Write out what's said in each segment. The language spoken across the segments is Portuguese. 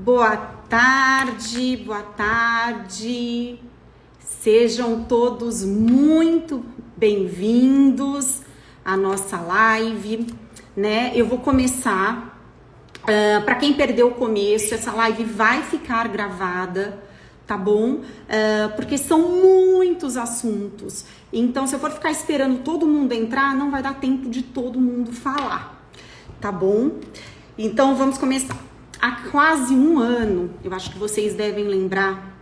Boa tarde, boa tarde. Sejam todos muito bem-vindos à nossa live, né? Eu vou começar. Para quem perdeu o começo, essa live vai ficar gravada, tá bom? Porque são muitos assuntos. Então, se eu for ficar esperando todo mundo entrar, não vai dar tempo de todo mundo falar, tá bom? Então, vamos começar. Há quase um ano, eu acho que vocês devem lembrar,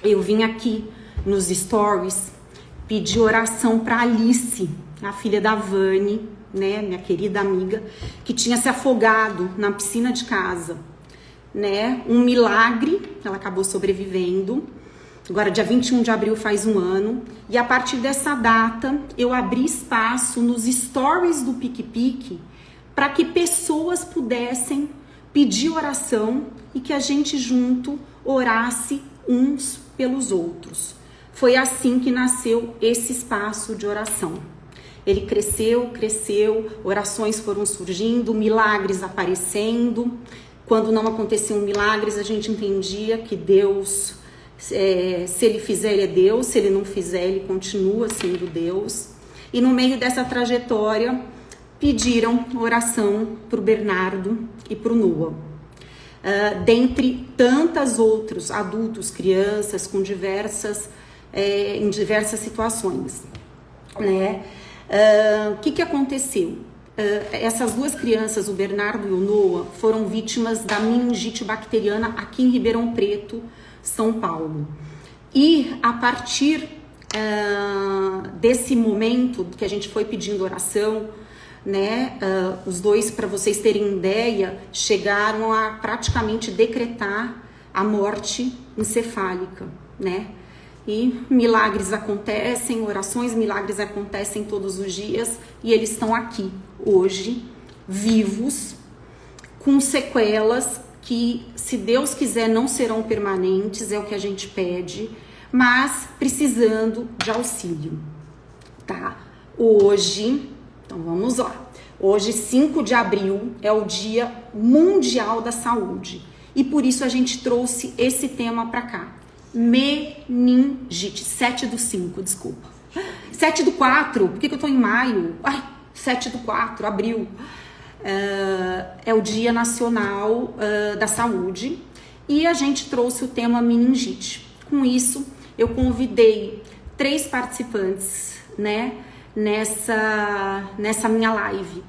eu vim aqui nos stories pedir oração para Alice, a filha da Vani, né, minha querida amiga, que tinha se afogado na piscina de casa, né? Um milagre, ela acabou sobrevivendo. Agora, dia 21 de abril faz um ano. E a partir dessa data, eu abri espaço nos stories do PicPic para que pessoas pudessem pedir oração e que a gente junto orasse uns pelos outros. Foi assim que nasceu esse espaço de oração. Ele cresceu, orações foram surgindo, milagres aparecendo. Quando não aconteciam milagres, a gente entendia que Deus, se ele fizer, ele é Deus, se ele não fizer, ele continua sendo Deus. E no meio dessa trajetória, pediram oração para o Bernardo e para o Noah. Dentre tantas outros adultos, crianças, com em diversas situações, né? O que aconteceu? Essas duas crianças, o Bernardo e o Noah, foram vítimas da meningite bacteriana aqui em Ribeirão Preto, São Paulo. E a partir desse momento que a gente foi pedindo oração, né, os dois, para vocês terem ideia, chegaram a praticamente decretar a morte encefálica, né? E milagres acontecem, orações, milagres acontecem todos os dias e eles estão aqui hoje, vivos, com sequelas que, se Deus quiser, não serão permanentes, é o que a gente pede, mas precisando de auxílio, tá? Hoje, então vamos lá. Hoje, 5 de abril, é o Dia Mundial da Saúde e por isso a gente trouxe esse tema para cá. Meningite, 7/5, desculpa. 7/4, por que eu tô em maio? 7/4, abril. É o Dia Nacional da Saúde e a gente trouxe o tema meningite. Com isso, eu convidei 3 participantes, né, nessa minha live.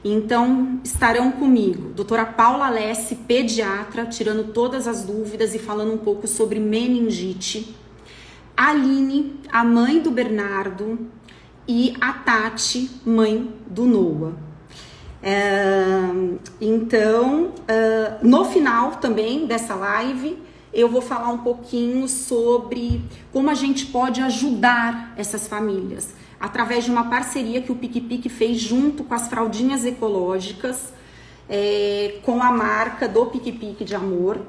Então, estarão comigo doutora Paula Alessi, pediatra, tirando todas as dúvidas e falando um pouco sobre meningite. A Aline, a mãe do Bernardo, e a Tati, mãe do Noah. Então, no final também dessa live, eu vou falar um pouquinho sobre como a gente pode ajudar essas famílias através de uma parceria que o PicPic fez junto com as fraldinhas ecológicas, com a marca do PicPic de amor,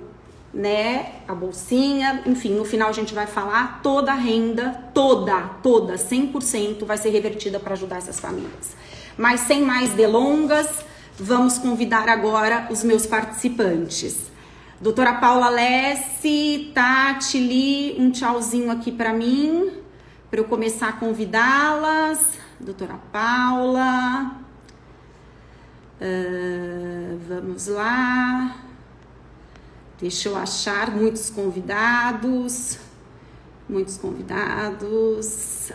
né? A bolsinha, enfim, no final a gente vai falar, toda a renda, toda, 100% vai ser revertida para ajudar essas famílias. Mas sem mais delongas, vamos convidar agora os meus participantes. Doutora Paula Alessi, Tati, Li, um tchauzinho aqui para mim, para eu começar a convidá-las. Doutora Paula, vamos lá. Deixa eu achar muitos convidados.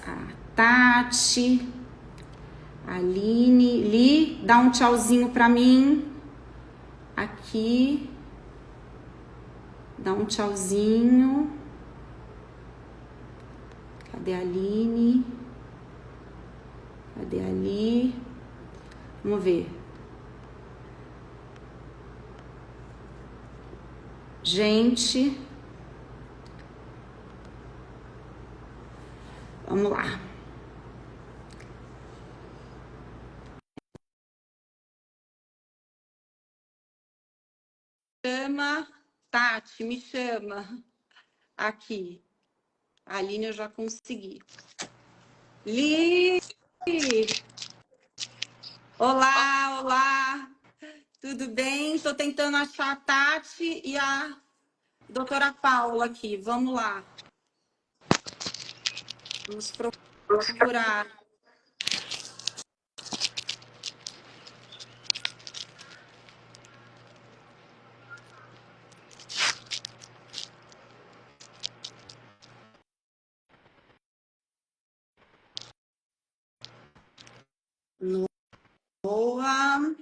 A Tati, a Aline, Li, dá um tchauzinho para mim. Aqui. Dá um tchauzinho. Cadê a Aline? Cadê a Ali? Vamos ver. Gente. Vamos lá. Chama. Tati, me chama. Aqui. A Aline eu já consegui. Li! Olá! Tudo bem? Estou tentando achar a Tati e a doutora Paula aqui. Vamos lá. Vamos procurar. Noa.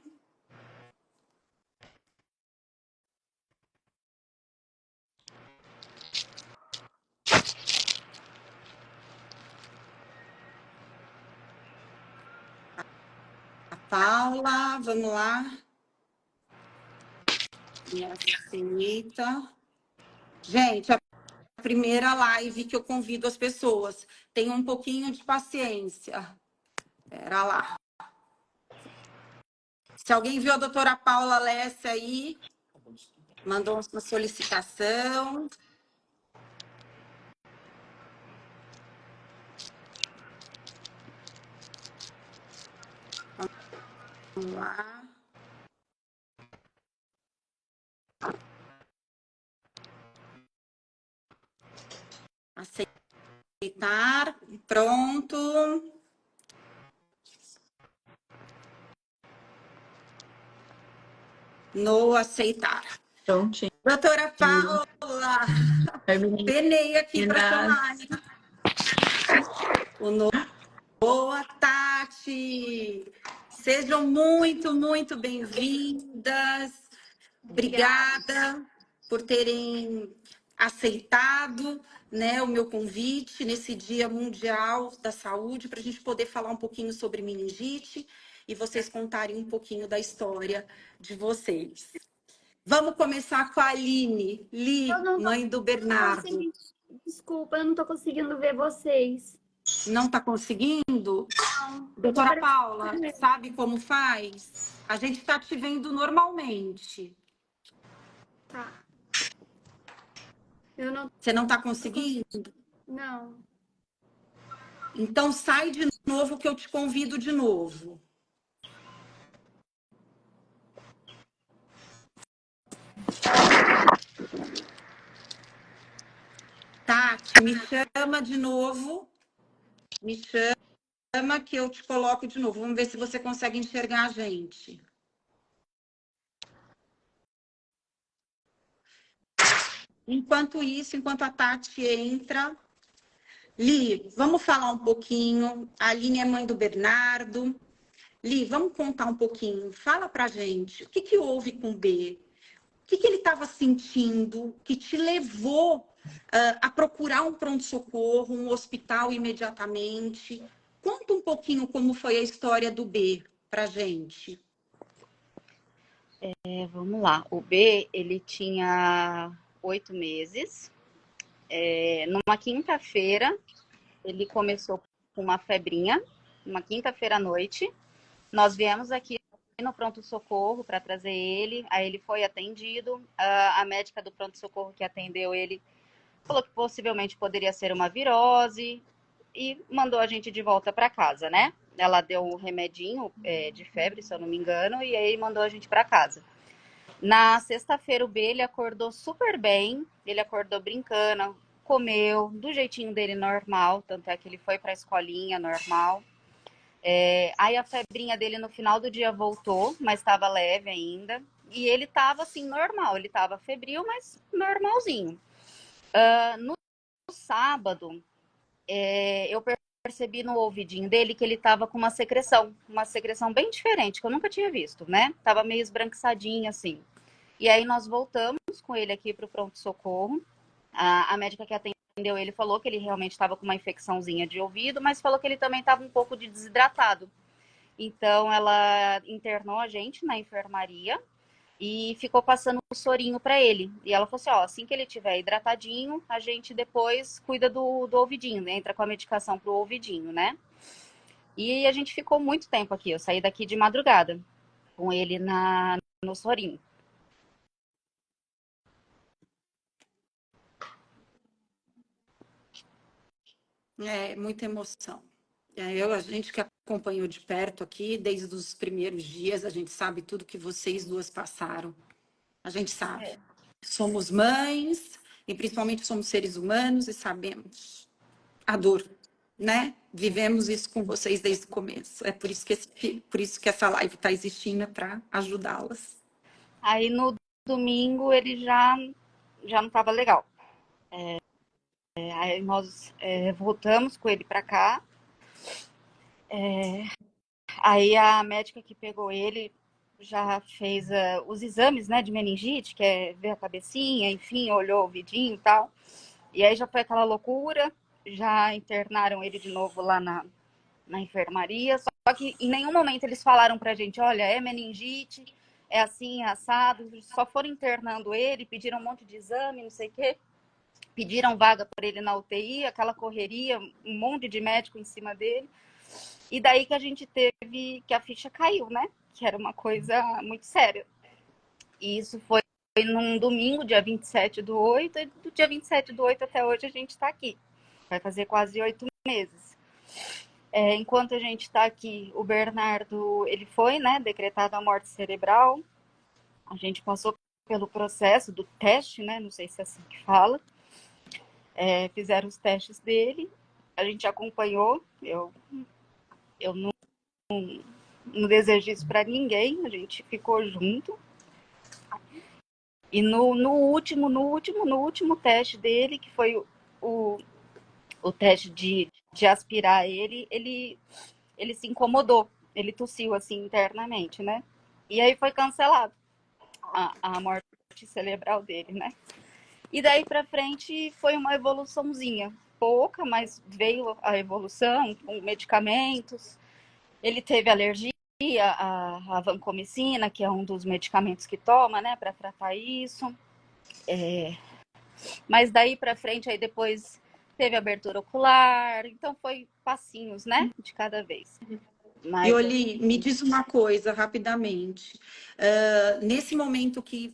A Paula, vamos lá. Me aceita. Gente, a primeira live que eu convido as pessoas. Tenham um pouquinho de paciência. Pera lá. Se alguém viu a doutora Paula Alessia aí, mandou uma solicitação. Vamos lá. Aceitar. Pronto. No aceitar. Prontinho. Doutora Paula, penei aqui para chamar. Boa, Tati. Sejam muito, muito bem-vindas. Obrigada por terem aceitado, né, o meu convite nesse Dia Mundial da Saúde, para a gente poder falar um pouquinho sobre meningite e vocês contarem um pouquinho da história de vocês. Vamos começar com a Aline, mãe do Bernardo. Desculpa, eu não tô conseguindo ver vocês. Não está conseguindo? Não. Doutora Paula, sabe como faz? A gente está te vendo normalmente. Tá. Eu não. Você não está conseguindo? Não. Então sai de novo que eu te convido de novo. Tati, me chama de novo. Me chama que eu te coloco de novo. Vamos ver se você consegue enxergar a gente. Enquanto isso, enquanto a Tati entra... Li, vamos falar um pouquinho. A Aline é mãe do Bernardo. Li, vamos contar um pouquinho. Fala pra gente. O que houve com o B? O que ele estava sentindo que te levou a procurar um pronto-socorro, um hospital imediatamente? Conta um pouquinho como foi a história do B pra gente. Vamos lá. O B, ele tinha 8 meses. Numa quinta-feira, ele começou com uma febrinha, uma quinta-feira à noite. Nós viemos aqui no pronto-socorro para trazer ele, aí ele foi atendido. A médica do pronto-socorro que atendeu ele falou que possivelmente poderia ser uma virose e mandou a gente de volta para casa, né? Ela deu um remedinho de febre, se eu não me engano, e aí mandou a gente para casa. Na sexta-feira, o B, ele acordou super bem, ele acordou brincando, comeu do jeitinho dele normal, tanto é que ele foi para a escolinha normal. Aí a febrinha dele no final do dia voltou, mas estava leve ainda. E ele estava assim, normal, ele estava febril, mas normalzinho. No sábado, eu percebi no ouvidinho dele que ele estava com uma secreção bem diferente, que eu nunca tinha visto, né? Tava meio esbranquiçadinha, assim. E aí nós voltamos com ele aqui para o pronto-socorro. A médica que atendeu ele falou que ele realmente estava com uma infecçãozinha de ouvido, mas falou que ele também estava um pouco desidratado. Então ela internou a gente na enfermaria e ficou passando o sorinho para ele. E ela falou assim, ó, assim que ele tiver hidratadinho, a gente depois cuida do ouvidinho, né? Entra com a medicação pro ouvidinho, né? E a gente ficou muito tempo aqui. Eu saí daqui de madrugada com ele no sorinho. É muita emoção. A gente que acompanhou de perto aqui, desde os primeiros dias, a gente sabe tudo que vocês duas passaram. A gente sabe. Somos mães e principalmente somos seres humanos e sabemos a dor, né? Vivemos isso com vocês desde o começo. É por isso que essa live está existindo, para ajudá-las. Aí no domingo ele já não estava legal. Aí nós voltamos com ele para cá. Aí a médica que pegou ele já fez os exames, né, de meningite, que é ver a cabecinha, enfim, olhou o vidinho e tal. E aí já foi aquela loucura, já internaram ele de novo lá na enfermaria. Só que em nenhum momento eles falaram pra gente, olha, é meningite, é assim, é assado. Só foram internando ele, pediram um monte de exame, não sei o quê. Pediram vaga para ele na UTI, aquela correria, um monte de médico em cima dele. E daí que a gente teve que a ficha caiu, né? Que era uma coisa muito séria. E isso foi num domingo, dia 27/8, e do dia 27/8 até hoje a gente está aqui. Vai fazer quase 8 meses. Enquanto a gente está aqui, o Bernardo, ele foi, né, decretado a morte cerebral. A gente passou pelo processo do teste, né? Não sei se é assim que fala. Fizeram os testes dele. A gente acompanhou. Eu não desejo isso para ninguém. A gente ficou junto. E no último teste dele, que foi o teste de aspirar ele se incomodou. Ele tossiu assim internamente, né? E aí foi cancelado a morte cerebral dele, né? E daí para frente foi uma evoluçãozinha. Pouca, mas veio a evolução com medicamentos. Ele teve alergia à vancomicina, que é um dos medicamentos que toma, né, para tratar isso. Mas daí para frente, aí depois teve abertura ocular. Então foi passinhos, né, de cada vez. E Oli, me diz uma coisa rapidamente. Nesse momento que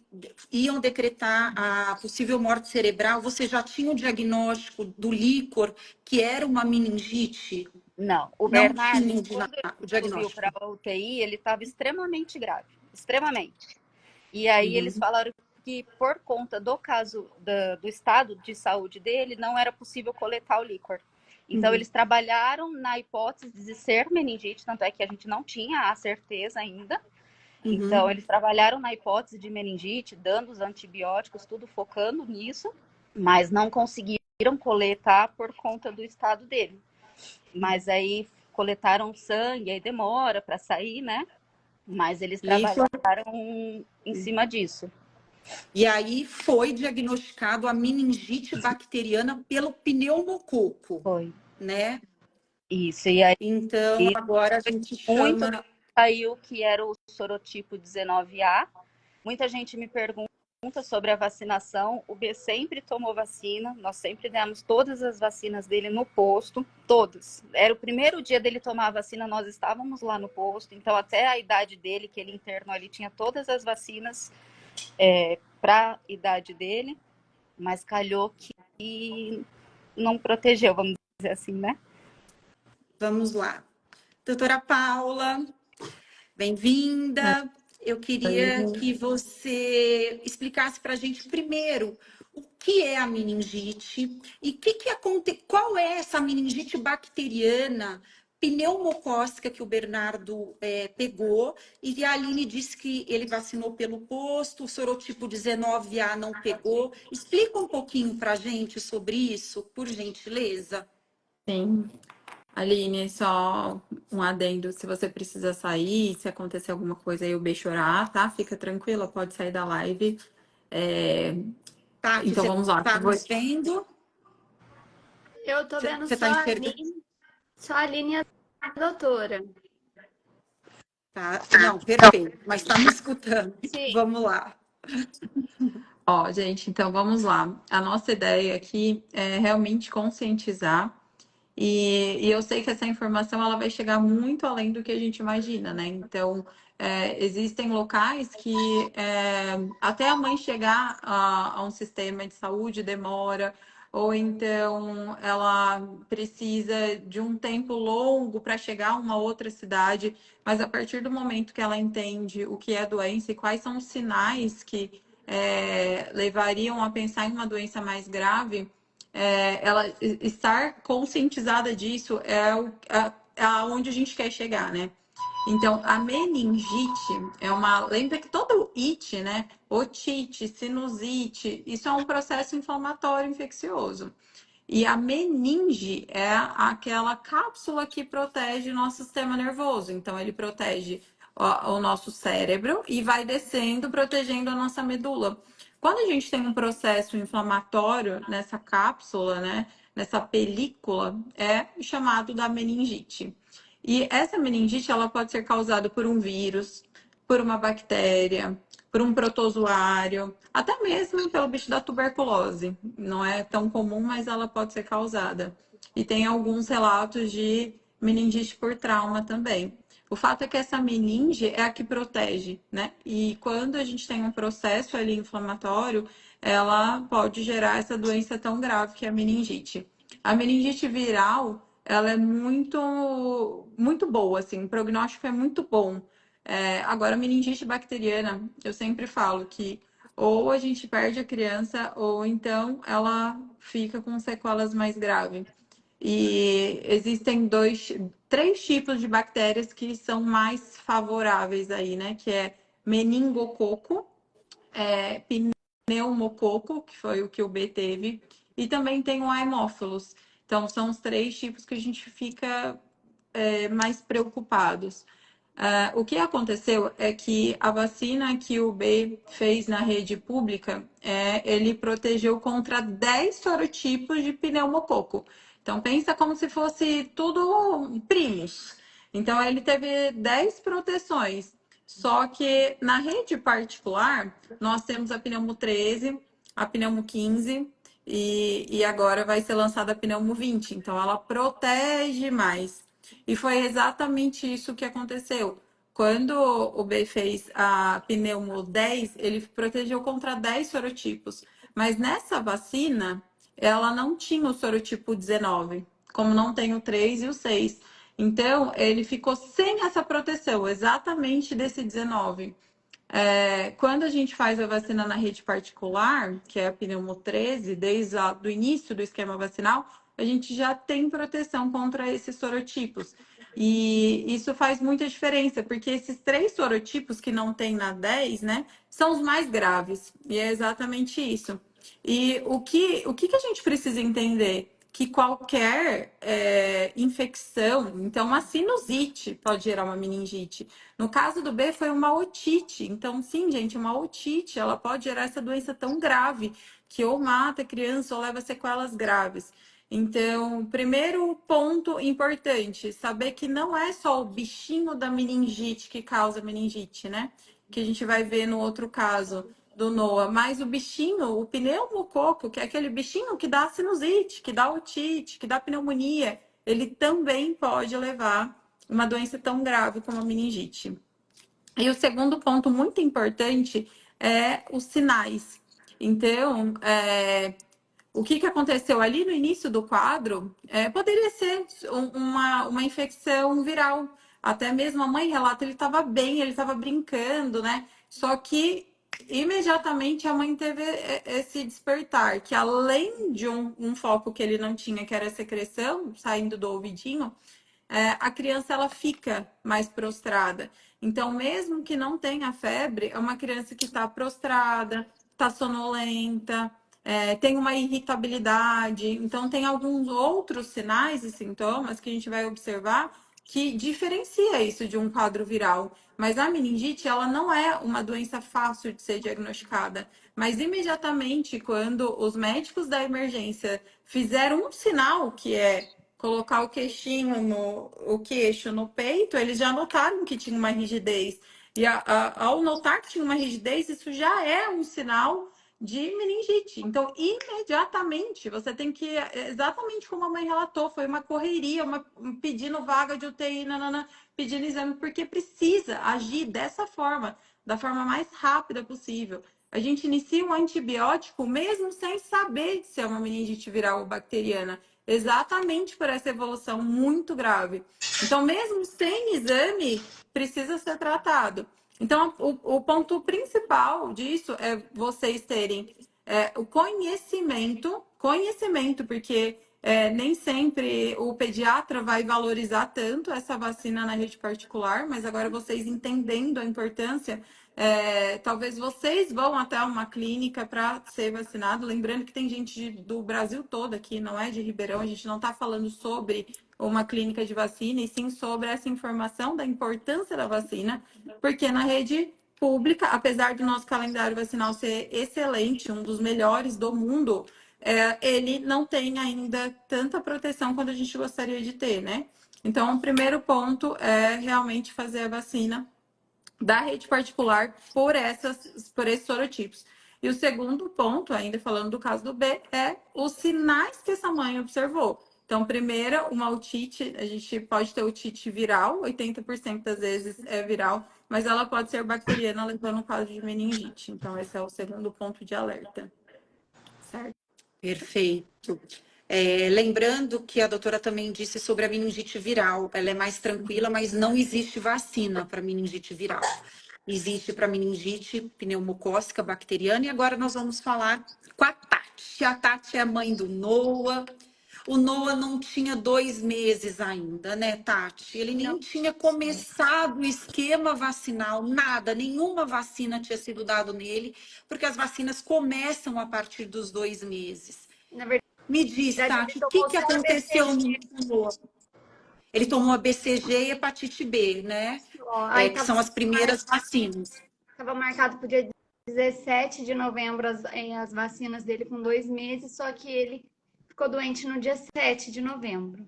iam decretar a possível morte cerebral, você já tinha o diagnóstico do líquor, que era uma meningite? Não, o Não Bernardo, tinha quando o ele subiu diagnóstico. para a UTI, ele estava extremamente grave, extremamente. E aí eles falaram que por conta do caso do estado de saúde dele, não era possível coletar o líquor. Então eles trabalharam na hipótese de ser meningite, tanto é que a gente não tinha a certeza ainda. Então eles trabalharam na hipótese de meningite, dando os antibióticos, tudo focando nisso, mas não conseguiram coletar por conta do estado dele. Mas aí coletaram sangue, aí demora para sair, né? Mas eles trabalharam em cima disso. E aí foi diagnosticado a meningite bacteriana pelo pneumococo. Foi. Né? Isso, e aí então agora a gente chama... Saiu que era o sorotipo 19A. Muita gente me pergunta sobre a vacinação. O B sempre tomou vacina, nós sempre demos todas as vacinas dele no posto, todas. Era o primeiro dia dele tomar a vacina, nós estávamos lá no posto, então até a idade dele, que ele internou, ele tinha todas as vacinas para a idade dele, mas calhou que não protegeu, vamos dizer assim, né? Vamos lá. Doutora Paula, bem-vinda. Eu queria que você explicasse para a gente primeiro o que é a meningite e qual é essa meningite bacteriana pneumocócica que o Bernardo pegou, e a Aline disse que ele vacinou pelo posto, o sorotipo 19A não pegou. Explica um pouquinho para a gente sobre isso, por gentileza. Sim. Aline, só um adendo, se você precisa sair, se acontecer alguma coisa aí o B chorar, tá? Fica tranquila, pode sair da live. Tá, então vamos lá. Tá nos vendo? Eu tô vendo Você só tá a enxergando? Aline, só a Aline e a doutora. Tá, não, perfeito, mas tá me escutando. Sim. Vamos lá. Ó, gente, então vamos lá. A nossa ideia aqui é realmente conscientizar. E eu sei que essa informação ela vai chegar muito além do que a gente imagina, né? Então, existem locais que até a mãe chegar a um sistema de saúde demora, ou então ela precisa de um tempo longo para chegar a uma outra cidade, mas a partir do momento que ela entende o que é doença e quais são os sinais que levariam a pensar em uma doença mais grave, ela estar conscientizada disso é aonde a gente quer chegar, né? Então, a meningite é uma. Lembra que todo it, né? Otite, sinusite, isso é um processo inflamatório infeccioso. E a meninge é aquela cápsula que protege o nosso sistema nervoso. Então, ele protege o nosso cérebro e vai descendo, protegendo a nossa medula. Quando a gente tem um processo inflamatório nessa cápsula, né? Nessa película, é chamado da meningite. E essa meningite ela pode ser causada por um vírus, por uma bactéria, por um protozoário, até mesmo pelo bicho da tuberculose. Não é tão comum, mas ela pode ser causada. E tem alguns relatos de meningite por trauma também. O fato é que essa meninge é a que protege, né? E quando a gente tem um processo ali inflamatório, ela pode gerar essa doença tão grave que é a meningite. A meningite viral, ela é muito boa, assim, o prognóstico é muito bom. Agora, a meningite bacteriana, eu sempre falo que ou a gente perde a criança, ou então ela fica com sequelas mais graves. E existem três tipos de bactérias que são mais favoráveis aí, né? Que é meningococo, pneumococo, que foi o que o B teve, e também tem o Haemophilus. Então, são os três tipos que a gente fica mais preocupados. O que aconteceu é que a vacina que o B fez na rede pública, ele protegeu contra 10 sorotipos de pneumococo. Então, pensa como se fosse tudo primos. Então, ele teve 10 proteções. Só que na rede particular, nós temos a pneumo 13, a pneumo 15 e agora vai ser lançada a pneumo 20. Então, ela protege mais. E foi exatamente isso que aconteceu. Quando o B fez a pneumo 10, ele protegeu contra 10 sorotipos. Mas nessa vacina, ela não tinha o sorotipo 19, como não tem o 3 e o 6. Então, ele ficou sem essa proteção, exatamente desse 19. Quando a gente faz a vacina na rede particular, que é a pneumo 13, desde o início do esquema vacinal, a gente já tem proteção contra esses sorotipos. E isso faz muita diferença, porque esses 3 sorotipos que não tem na 10, né, são os mais graves. E é exatamente isso. E o que a gente precisa entender? Que qualquer infecção, então uma sinusite pode gerar uma meningite. No caso do B foi uma otite. Então, sim, gente, uma otite, ela pode gerar essa doença tão grave que ou mata a criança ou leva sequelas graves. Então, primeiro ponto importante, saber que não é só o bichinho da meningite que causa meningite, né? Que a gente vai ver no outro caso do Noah, mas o bichinho, o pneumococo, que é aquele bichinho que dá sinusite, que dá otite, que dá pneumonia, ele também pode levar uma doença tão grave como a meningite. E o segundo ponto muito importante é os sinais. Então, o que aconteceu ali no início do quadro poderia ser uma infecção viral. Até mesmo a mãe relata, ele estava bem, ele estava brincando, né? Só que imediatamente a mãe teve esse despertar, que além de um foco que ele não tinha, que era a secreção saindo do ouvidinho, a criança ela fica mais prostrada. Então, mesmo que não tenha febre, é uma criança que está prostrada, está sonolenta, tem uma irritabilidade. Então, tem alguns outros sinais e sintomas que a gente vai observar que diferencia isso de um quadro viral. Mas a meningite, ela não é uma doença fácil de ser diagnosticada. Mas imediatamente, quando os médicos da emergência fizeram um sinal, que é colocar o o queixo no peito, eles já notaram que tinha uma rigidez. E ao notar que tinha uma rigidez, isso já é um sinal de meningite. Então, imediatamente, você tem que, exatamente como a mãe relatou, foi uma correria, pedindo vaga de UTI, pedindo exame, porque precisa agir dessa forma, da forma mais rápida possível. a gente inicia um antibiótico mesmo sem saber se é uma meningite viral ou bacteriana, exatamente por essa evolução muito grave. Então, mesmo sem exame, precisa ser tratado. Então, o ponto principal disso é vocês terem o conhecimento, porque nem sempre o pediatra vai valorizar tanto essa vacina na rede particular, mas agora vocês entendendo a importância, talvez vocês vão até uma clínica para ser vacinado. Lembrando que tem gente do Brasil todo aqui, não é de Ribeirão, a gente não está falando sobre uma clínica de vacina, e sim sobre essa informação da importância da vacina, porque na rede pública, apesar do nosso calendário vacinal ser excelente, um dos melhores do mundo, ele não tem ainda tanta proteção quanto a gente gostaria de ter, né? Então, o primeiro ponto é realmente fazer a vacina da rede particular por esses sorotipos. E o segundo ponto, ainda falando do caso do B, é os sinais que essa mãe observou. Então, primeiro, uma otite, a gente pode ter otite viral, 80% das vezes é viral, mas ela pode ser bacteriana, levando o caso de meningite. Então, esse é o segundo ponto de alerta. Certo? Perfeito. Lembrando que a doutora também disse sobre a meningite viral. Ela é mais tranquila, mas não existe vacina para meningite viral. Existe para meningite pneumocócica bacteriana. E agora nós vamos falar com a Tati. A Tati é a mãe do Noah. O Noah não tinha 2 meses ainda, né, Tati? Ele nem Não. tinha começado o esquema vacinal, nada, nenhuma vacina tinha sido dado nele, porque as vacinas começam a partir dos 2 meses. Na verdade, Me diz, ele Tati, o tomou que só a aconteceu BCG. no Noah? Ele tomou a BCG e hepatite B, né? Aí Que são as primeiras vacinas. estava marcado para o dia 17 de novembro as vacinas dele com 2 meses, só que ele ficou doente no dia 7 de novembro.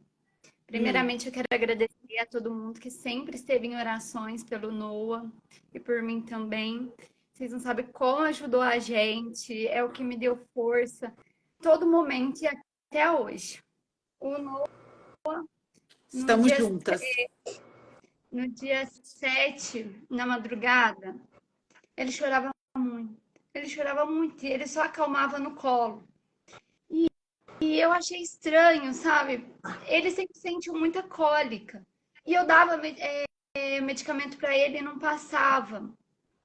Primeiramente, eu quero agradecer a todo mundo que sempre esteve em orações pelo Noah e por mim também. Vocês não sabem como ajudou a gente, é o que me deu força, todo momento e até hoje. O Noah, no Estamos dia, juntas. no dia 7, na madrugada, ele chorava muito. Ele chorava muito e ele só acalmava no colo. E eu achei estranho, sabe? Ele sempre sentiu muita cólica. E eu dava medicamento para ele e não passava.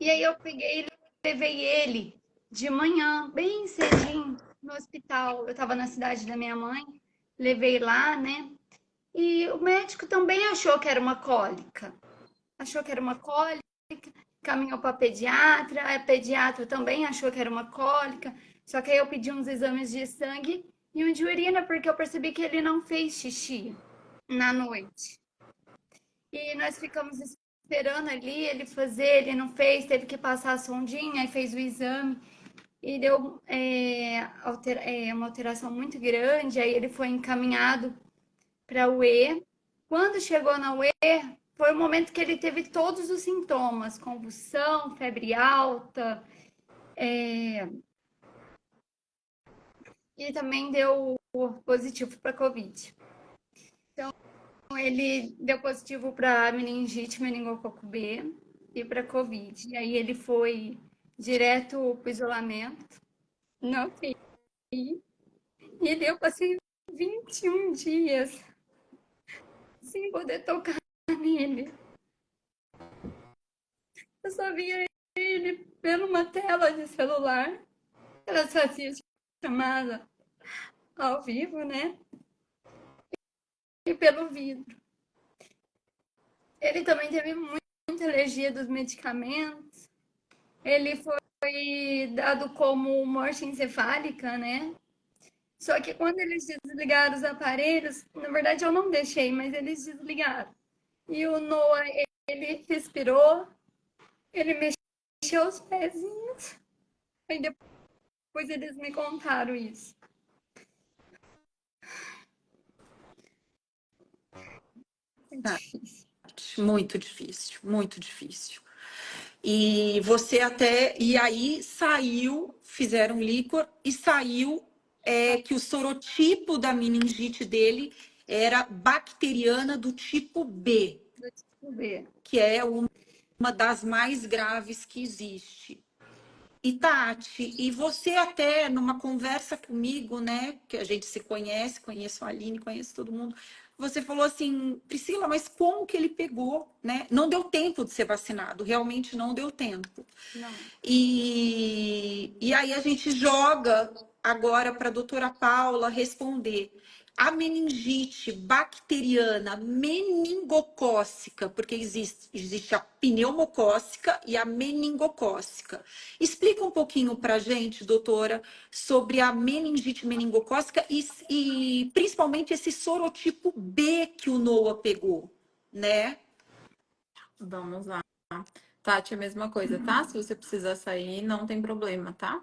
E aí eu peguei e levei ele de manhã, bem cedinho, no hospital. Eu estava na cidade da minha mãe, levei lá, né? E o médico também achou que era uma cólica. Achou que era uma cólica, caminhou para a pediatra também achou que era uma cólica. Só que aí eu pedi uns exames de sangue e um de urina, porque eu percebi que ele não fez xixi na noite. E nós ficamos esperando ali ele fazer, ele não fez, teve que passar a sondinha, aí fez o exame e deu uma alteração muito grande, aí ele foi encaminhado para a UE. Quando chegou na UE, foi o momento que ele teve todos os sintomas, convulsão, febre alta, e também deu positivo para Covid. Então, ele deu positivo para meningite, meningococo B e para Covid. E aí ele foi direto para o isolamento, não UTI, e eu passei 21 dias sem poder tocar nele. Eu só via ele vendo uma tela de celular. Ela fazia chamada ao vivo, né? E pelo vidro. Ele também teve muita alergia dos medicamentos. Ele foi dado como morte encefálica, né? Só que quando eles desligaram os aparelhos, na verdade eu não deixei, mas eles desligaram. E o Noah, ele respirou, ele mexeu os pezinhos. Aí depois eles me contaram isso. É difícil. Muito difícil, muito difícil. E você e aí saiu, fizeram líquor e saiu que o sorotipo da meningite dele era bacteriana do tipo B, Do tipo B. que é uma das mais graves que existe. E Tati, e você até numa conversa comigo, né, que a gente se conhece, conheço a Aline, conheço todo mundo, você falou assim, Priscila, mas como que ele pegou, né? Não deu tempo de ser vacinado, realmente não deu tempo. Não. E aí a gente joga agora para a doutora Paula responder. A meningite bacteriana meningocócica, porque existe a pneumocócica e a meningocócica. Explica um pouquinho para a gente, doutora, sobre a meningite meningocócica e principalmente esse sorotipo B que o Noah pegou, né? Vamos lá. Tati, a mesma coisa, tá? Se você precisar sair, não tem problema, tá?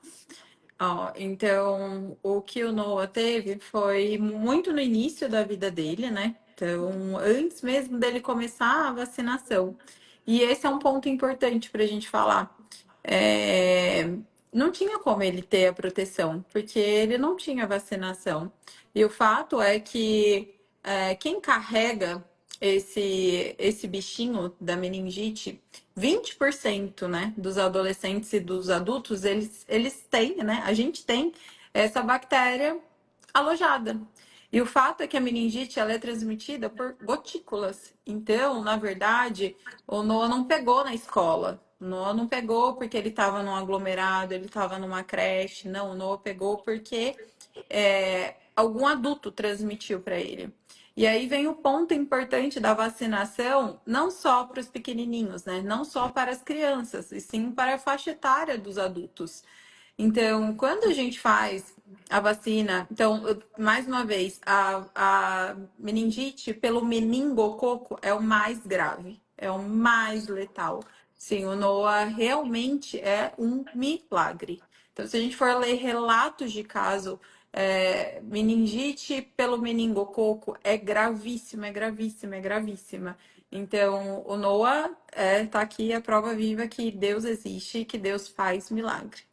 Ó, então, o que o Noah teve foi muito no início da vida dele, né? Então, antes mesmo dele começar a vacinação. E esse é um ponto importante para a gente falar. É, não tinha como ele ter a proteção, porque ele não tinha vacinação. E o fato é que quem carrega esse bichinho da meningite, 20%, né, dos adolescentes e dos adultos, eles têm, né? A gente tem essa bactéria alojada. E o fato é que a meningite ela é transmitida por gotículas. Então, na verdade, o Noah não pegou na escola. O Noah não pegou porque ele estava num aglomerado, ele estava numa creche. Não, o Noah pegou porque algum adulto transmitiu para ele. E aí vem o ponto importante da vacinação, não só para os pequenininhos, né? Não só para as crianças, e sim para a faixa etária dos adultos. Então, quando a gente faz a vacina, então, mais uma vez, a meningite pelo meningococo é o mais grave, é o mais letal. Sim, o Noah realmente é um milagre. Então, se a gente for ler relatos de caso, meningite pelo meningococo é gravíssima, é gravíssima, é gravíssima. Então, o Noah tá aqui a prova viva que Deus existe e que Deus faz milagre.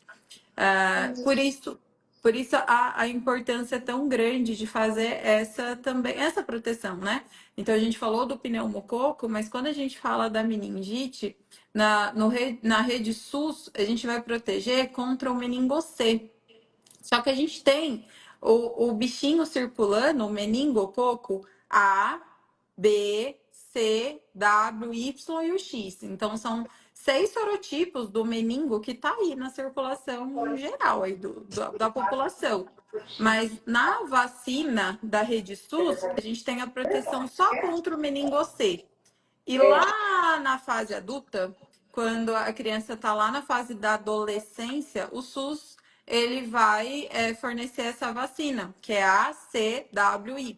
Por isso a importância tão grande de fazer essa proteção, né? Então a gente falou do pneumococo, mas quando a gente fala da meningite, na rede SUS, a gente vai proteger contra o meningocê. Só que a gente tem o bichinho circulando, o meningococo, A, B, C, W, Y e o X. Então, são 6 sorotipos do meningo que está aí na circulação geral aí da população. Mas na vacina da rede SUS, a gente tem a proteção só contra o meningocê. E lá na fase adulta, quando a criança está lá na fase da adolescência, o SUS ele vai fornecer essa vacina, que é a CWY.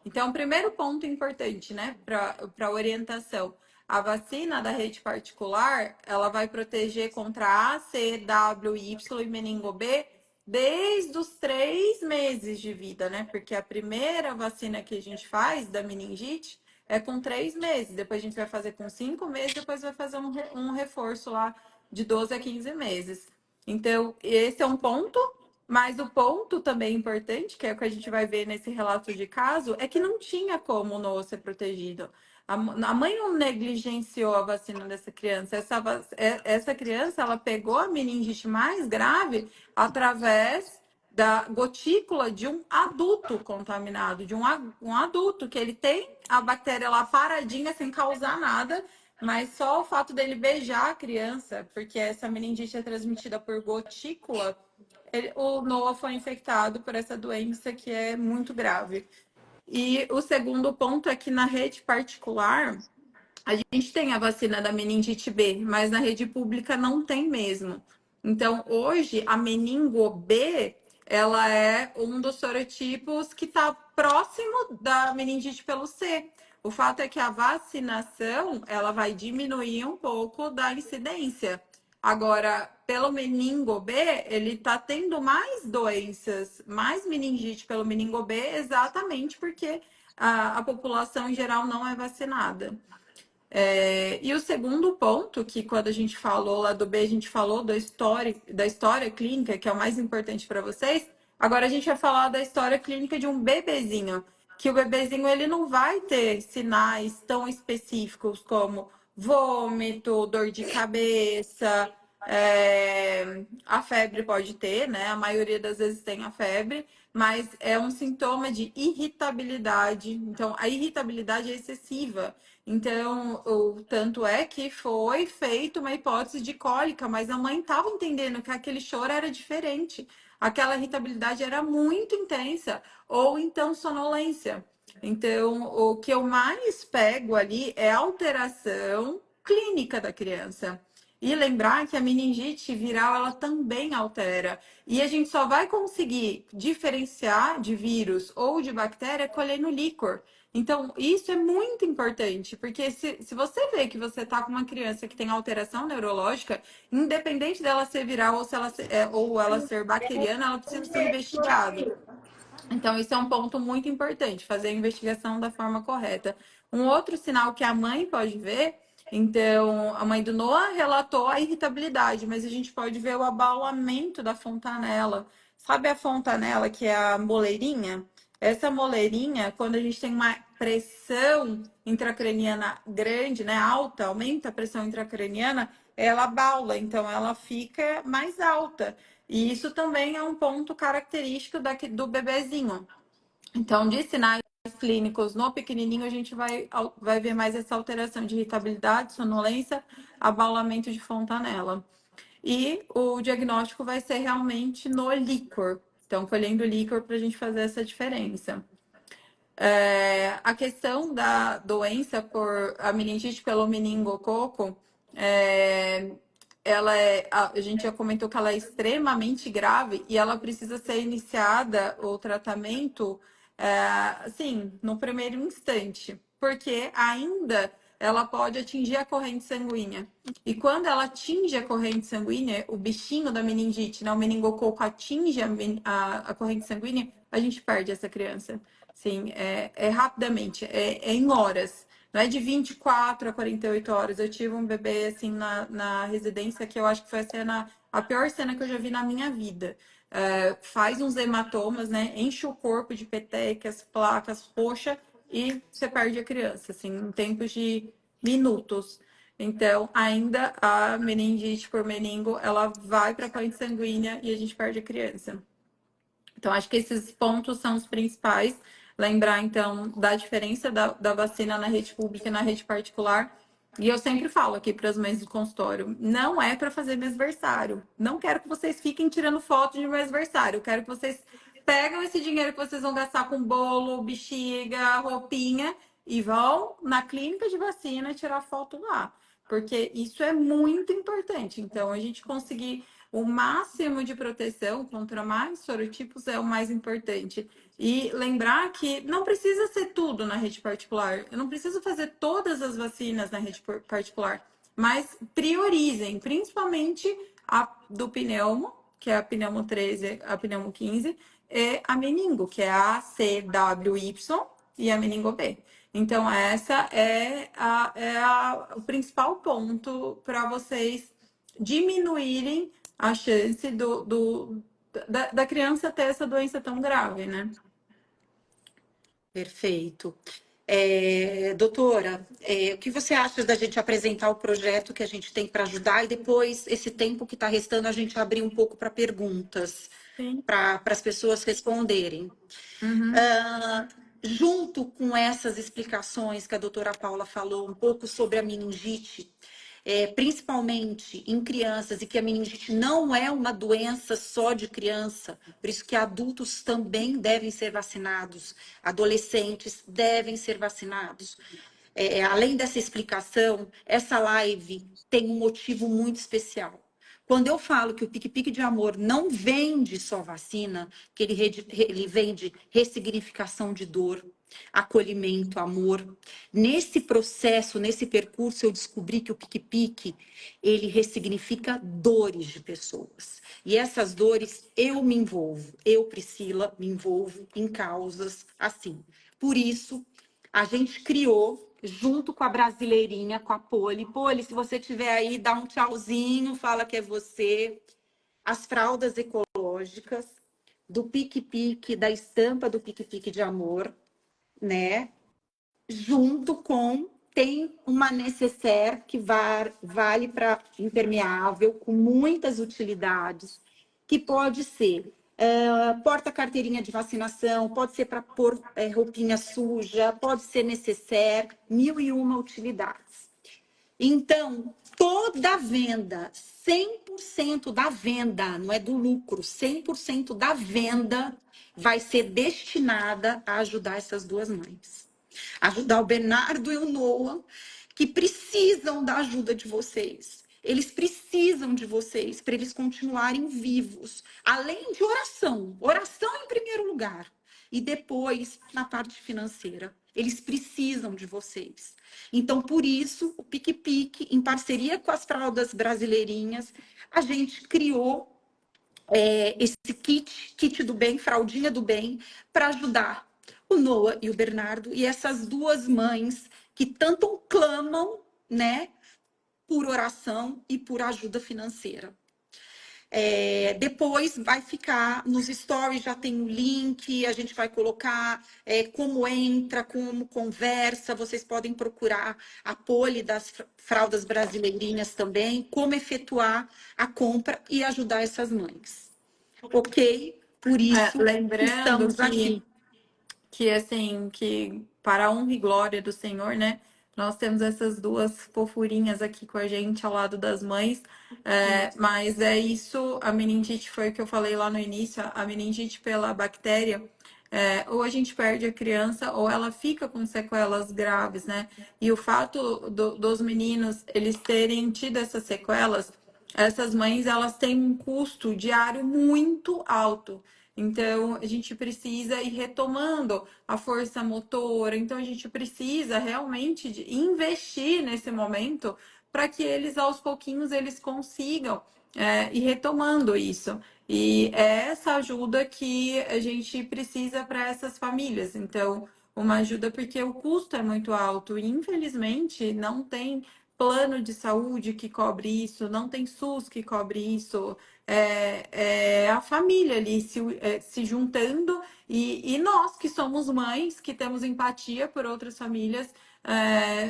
Então, o primeiro ponto importante, né, para orientação, a vacina da rede particular, ela vai proteger contra A, C, W, Y e meningo B desde os 3 meses de vida, né? Porque a primeira vacina que a gente faz da meningite é com 3 meses, depois a gente vai fazer com 5 meses, depois vai fazer um reforço lá de 12 a 15 meses. Então, esse é um ponto, mas o ponto também importante, que é o que a gente vai ver nesse relato de caso, é que não tinha como o Noah ser protegido. A mãe não negligenciou a vacina dessa criança. Essa criança, ela pegou a meningite mais grave através da gotícula de um adulto contaminado, de um adulto que ele tem a bactéria lá paradinha sem causar nada, mas só o fato dele beijar a criança, porque essa meningite é transmitida por gotícula, o Noah foi infectado por essa doença que é muito grave. E o segundo ponto é que na rede particular, a gente tem a vacina da meningite B, mas na rede pública não tem mesmo. Então, hoje, a meningo B, ela é um dos sorotipos que está próximo da meningite pelo C. O fato é que a vacinação, ela vai diminuir um pouco da incidência. Agora, pelo meningo B, ele está tendo mais doenças, mais meningite pelo meningo B, exatamente porque a população em geral não é vacinada. E o segundo ponto, que quando a gente falou lá do B, a gente falou da história clínica, que é o mais importante para vocês. Agora a gente vai falar da história clínica de um bebezinho, que o bebezinho ele não vai ter sinais tão específicos como vômito, dor de cabeça, A febre pode ter, né? A maioria das vezes tem a febre, mas é um sintoma de irritabilidade. Então, a irritabilidade é excessiva. Então, o tanto é que foi feita uma hipótese de cólica, mas a mãe estava entendendo que aquele choro era diferente. Aquela irritabilidade era muito intensa, ou então sonolência. Então, o que eu mais pego ali é a alteração clínica da criança. E lembrar que a meningite viral ela também altera. E a gente só vai conseguir diferenciar de vírus ou de bactéria colhendo líquor. Então, isso é muito importante, porque se você vê que você está com uma criança que tem alteração neurológica, independente dela ser viral ou, se ela, ou ela ser bacteriana, ela precisa ser investigada. Então, isso é um ponto muito importante, fazer a investigação da forma correta. Um outro sinal que a mãe pode ver, então, a mãe do Noah relatou a irritabilidade, mas a gente pode ver o abaulamento da fontanela. Sabe a fontanela, que é a moleirinha? Essa moleirinha, quando a gente tem uma pressão intracraniana grande, né, alta, aumenta a pressão intracraniana, ela abaula, então ela fica mais alta. E isso também é um ponto característico do bebezinho. Então, de sinais clínicos no pequenininho, a gente vai ver mais essa alteração de irritabilidade, sonolência, abaulamento de fontanela. E o diagnóstico vai ser realmente no líquor. Então, colhendo líquor para a gente fazer essa diferença. A questão da doença por a meningite pelo meningococo, a gente já comentou que ela é extremamente grave e ela precisa ser iniciada o tratamento, assim, no primeiro instante, porque ainda ela pode atingir a corrente sanguínea. E quando ela atinge a corrente sanguínea, o bichinho da meningite, né, o meningococo atinge a corrente sanguínea, a gente perde essa criança. Sim, é rapidamente, é em horas. Não é de 24 a 48 horas. Eu tive um bebê assim na residência que eu acho que foi a pior cena que eu já vi na minha vida. Faz uns hematomas, né? Enche o corpo de petecas, placas, roxa e você perde a criança, assim, em tempos de minutos. Então, ainda a meningite por meningo, ela vai para a corrente sanguínea e a gente perde a criança. Então, acho que esses pontos são os principais. Lembrar, então, da diferença da vacina na rede pública e na rede particular. E eu sempre falo aqui para as mães do consultório: não é para fazer mêsversário. Não quero que vocês fiquem tirando foto de mêsversário. Eu quero que vocês pegam esse dinheiro que vocês vão gastar com bolo, bexiga, roupinha e vão na clínica de vacina tirar foto lá. Porque isso é muito importante. Então, a gente conseguir o máximo de proteção contra mais sorotipos é o mais importante. E lembrar que não precisa ser tudo na rede particular. Eu não preciso fazer todas as vacinas na rede particular, mas priorizem, principalmente a do pneumo, que é a pneumo 13, a pneumo 15, e a meningo, que é a CWY e a meningo B. Então, essa o principal ponto para vocês diminuírem a chance da criança ter essa doença tão grave, né? Perfeito. Doutora, o que você acha da gente apresentar o projeto que a gente tem para ajudar e depois, esse tempo que está restando, a gente abrir um pouco para perguntas, para as pessoas responderem? Uhum. Junto com essas explicações que a doutora Paula falou, um pouco sobre a meningite, principalmente em crianças, e que a meningite não é uma doença só de criança, por isso que adultos também devem ser vacinados, adolescentes devem ser vacinados. Além dessa explicação, essa live tem um motivo muito especial. Quando eu falo que o Pique-Pique de Amor não vende só vacina, que ele vende ressignificação de dor, acolhimento, amor. Nesse processo, nesse percurso, eu descobri que o Pique-Pique, ele ressignifica dores de pessoas. E essas dores, eu me envolvo, eu, Priscila, me envolvo em causas assim. Por isso, a gente criou, junto com a brasileirinha, com a Poli. Poli, se você estiver aí, dá um tchauzinho, fala que é você. As fraldas ecológicas, do Pique-Pique, da estampa do Pique-Pique de Amor, né? Junto com tem uma necessaire que vale para impermeável, com muitas utilidades, que pode ser porta-carteirinha de vacinação, pode ser para pôr roupinha suja, pode ser necessaire, 1001 utilidades. Então, toda venda, 100% da venda, não é do lucro, 100% da venda vai ser destinada a ajudar essas duas mães. Ajudar o Bernardo e o Noah, que precisam da ajuda de vocês. Eles precisam de vocês para eles continuarem vivos. Além de oração, oração em primeiro lugar. E depois, na parte financeira, eles precisam de vocês. Então, por isso, o Pique-Pique, em parceria com as fraldas brasileirinhas, a gente criou esse kit do bem, fraldinha do bem, para ajudar o Noah e o Bernardo e essas duas mães que tanto clamam, né, por oração e por ajuda financeira. Depois vai ficar nos stories, já tem o link, a gente vai colocar como entra, como conversa, vocês podem procurar a Poli das fraldas brasileirinhas também, como efetuar a compra e ajudar essas mães. Ok? Por isso Lembrando estamos aqui. que assim, que para a honra e glória do Senhor, né? Nós temos essas duas fofurinhas aqui com a gente ao lado das mães, mas é isso, a meningite foi o que eu falei lá no início, a meningite pela bactéria, ou a gente perde a criança ou ela fica com sequelas graves, né? E o fato dos meninos, eles terem tido essas sequelas, essas mães, elas têm um custo diário muito alto. Então, a gente precisa ir retomando a força motora. Então, a gente precisa realmente de investir nesse momento para que eles, aos pouquinhos, eles consigam ir retomando isso. E é essa ajuda que a gente precisa para essas famílias. Então, uma ajuda porque o custo é muito alto e, infelizmente, não tem plano de saúde que cobre isso, não tem SUS que cobre isso. A família ali se juntando e nós que somos mães, que temos empatia por outras famílias,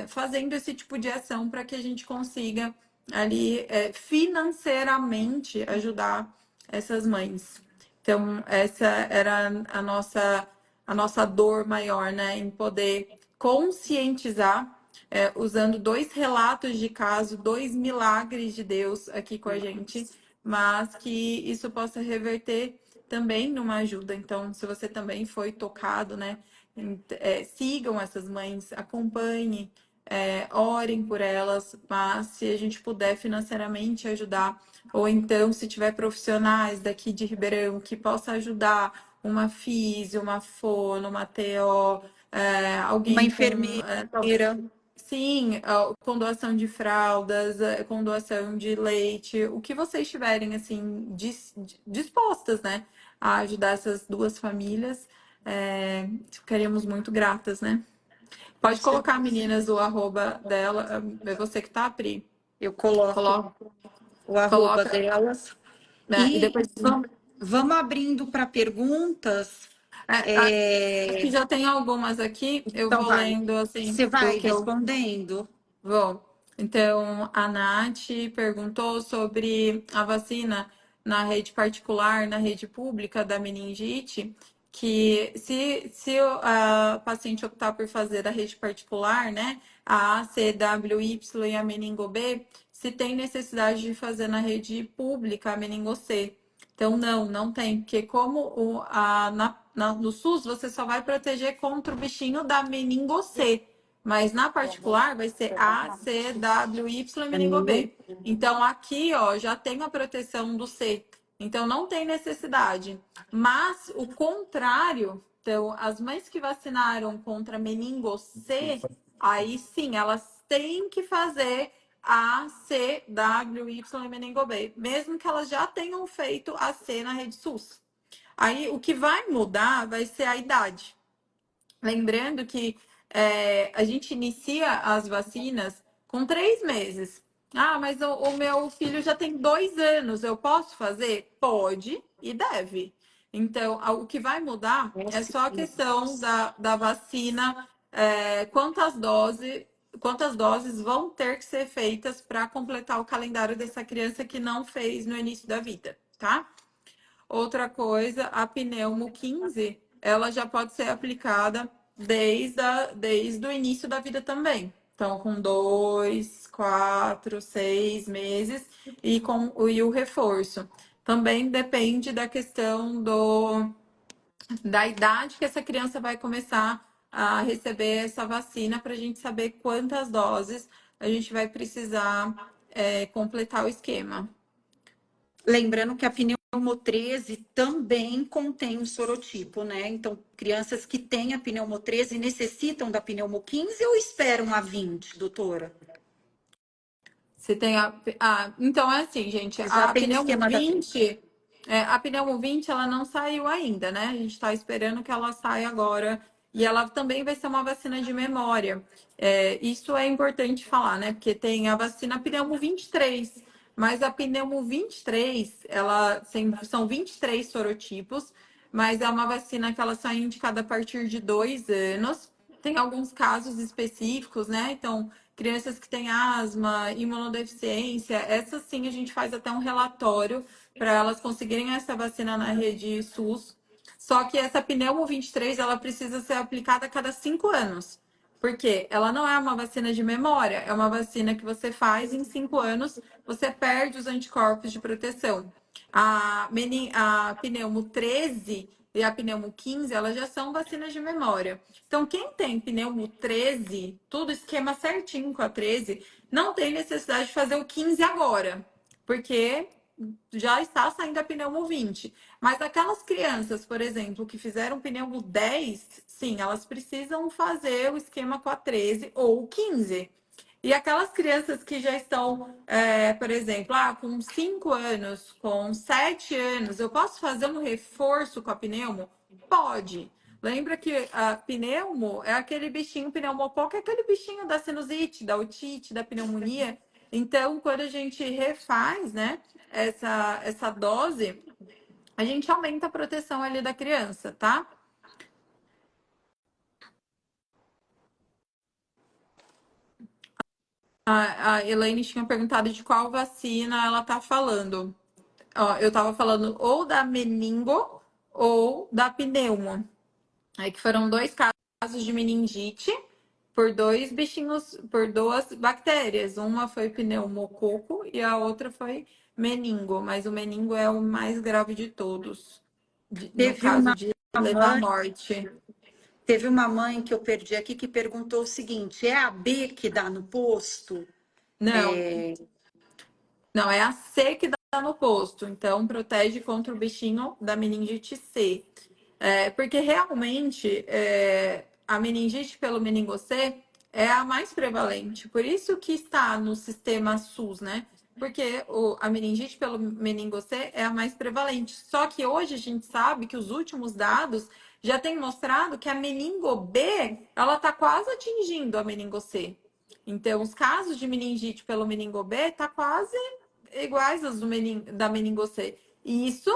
fazendo esse tipo de ação para que a gente consiga ali financeiramente ajudar essas mães. Então, essa era a nossa dor maior, né? Em poder conscientizar, usando 2 relatos de caso, 2 milagres de Deus aqui com a gente, mas que isso possa reverter também numa ajuda. Então, se você também foi tocado, né? Sigam essas mães, acompanhem, orem por elas, mas se a gente puder financeiramente ajudar, ou então se tiver profissionais daqui de Ribeirão que possa ajudar, uma físio, uma fono, uma TO, alguém Uma com enfermeira. sim, com doação de fraldas, com doação de leite, o que vocês tiverem assim dispostas, né, a ajudar essas duas famílias, ficaríamos muito gratas, né? Pode colocar, meninas, o arroba dela. É você que tá, Pri? Eu coloco o arroba Coloca, delas. né? E E depois. vamos abrindo para perguntas. Acho que já tem algumas aqui. Eu Então, vou vai. lendo assim Você o vai que eu respondendo? vou. Então, a Nath perguntou sobre a vacina na rede particular, na rede pública da meningite, que se a paciente optar por fazer a rede particular, né, a ACWY e a meningo B, se tem necessidade de fazer na rede pública a meningo C. Então, não tem, porque como no SUS você só vai proteger contra o bichinho da meningo C. Mas na particular vai ser A, C, W, Y e meningo B. Então aqui, ó, já tem a proteção do C. Então não tem necessidade. Mas o contrário, então as mães que vacinaram contra meningo C, aí sim, elas têm que fazer A, C, W, Y e meningo B, mesmo que elas já tenham feito a C na rede SUS. Aí o que vai mudar vai ser a idade. Lembrando que a gente inicia as vacinas com 3 meses. Ah, mas o meu filho já tem 2 anos, eu posso fazer? Pode e deve. Então, o que vai mudar é só a questão da vacina, quantas doses, quantas doses vão ter que ser feitas para completar o calendário dessa criança que não fez no início da vida, tá? Outra coisa, a pneumo 15, ela já pode ser aplicada desde o início da vida também. Então, com 2, 4, 6 meses e o reforço. Também depende da questão da idade que essa criança vai começar a receber essa vacina para a gente saber quantas doses a gente vai precisar completar o esquema. Lembrando que a pneumo 13 também contém o sorotipo, né? Então, crianças que têm a pneumo 13 necessitam da pneumo 15 ou esperam a 20, doutora? Você tem então é assim, gente, Já a tem o pneumo esquema da 20, a pneumo 20 ela não saiu ainda, né? A gente está esperando que ela saia agora. E ela também vai ser uma vacina de memória. Isso é importante falar, né? Porque tem a vacina pneumo 23, mas a pneumo 23, são 23 sorotipos, mas é uma vacina que ela só é indicada a partir de 2 anos. Tem alguns casos específicos, né? Então, crianças que têm asma, imunodeficiência, essas sim a gente faz até um relatório para elas conseguirem essa vacina na rede SUS. Só que essa pneumo 23, ela precisa ser aplicada a cada 5 anos. Porque ela não é uma vacina de memória, é uma vacina que você faz em 5 anos, você perde os anticorpos de proteção. A pneumo 13 e a pneumo 15, elas já são vacinas de memória. Então, quem tem pneumo 13, tudo esquema certinho com a 13, não tem necessidade de fazer o 15 agora, porque já está saindo a pneumo 20. Mas aquelas crianças, por exemplo, que fizeram pneumo 10, sim, elas precisam fazer o esquema com a 13 ou 15. E aquelas crianças que já estão, por exemplo, com 5 anos, com 7 anos, eu posso fazer um reforço com a pneumo? Pode. Lembra que a pneumo é aquele bichinho pneumococo, é aquele bichinho da sinusite, da otite, da pneumonia. Então, quando a gente refaz, né, essa dose, a gente aumenta a proteção ali da criança, tá? A Elaine tinha perguntado de qual vacina ela tá falando. Ó, eu tava falando ou da meningo ou da pneumo. Aí que foram 2 casos de meningite por 2 bichinhos, por 2 bactérias. Uma foi pneumococo e a outra foi meningo, mas o meningo é o mais grave de todos, no Teve caso uma de levar à mãe, morte. teve uma mãe que eu perdi aqui que perguntou o seguinte: é a B que dá no posto? Não, não, é a C que dá no posto, então protege contra o bichinho da meningite C. Porque realmente a meningite pelo meningo C é a mais prevalente, por isso que está no sistema SUS, né? Porque a meningite pelo meningo C é a mais prevalente. Só que hoje a gente sabe que os últimos dados já têm mostrado que a meningo B ela está quase atingindo a meningo C. Então, os casos de meningite pelo meningo B tá quase iguais aos da meningo C. E isso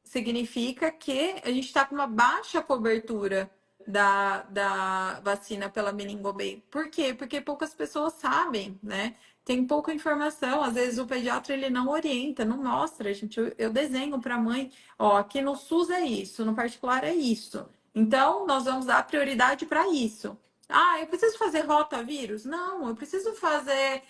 significa que a gente está com uma baixa cobertura da vacina pela meningo B. Por quê? Porque poucas pessoas sabem, né? Tem pouca informação. Às vezes o pediatra ele não orienta, não mostra. Gente, eu desenho para a mãe, ó, aqui no SUS é isso, no particular é isso. Então, nós vamos dar prioridade para isso. Eu preciso fazer rotavírus? Não, eu preciso fazer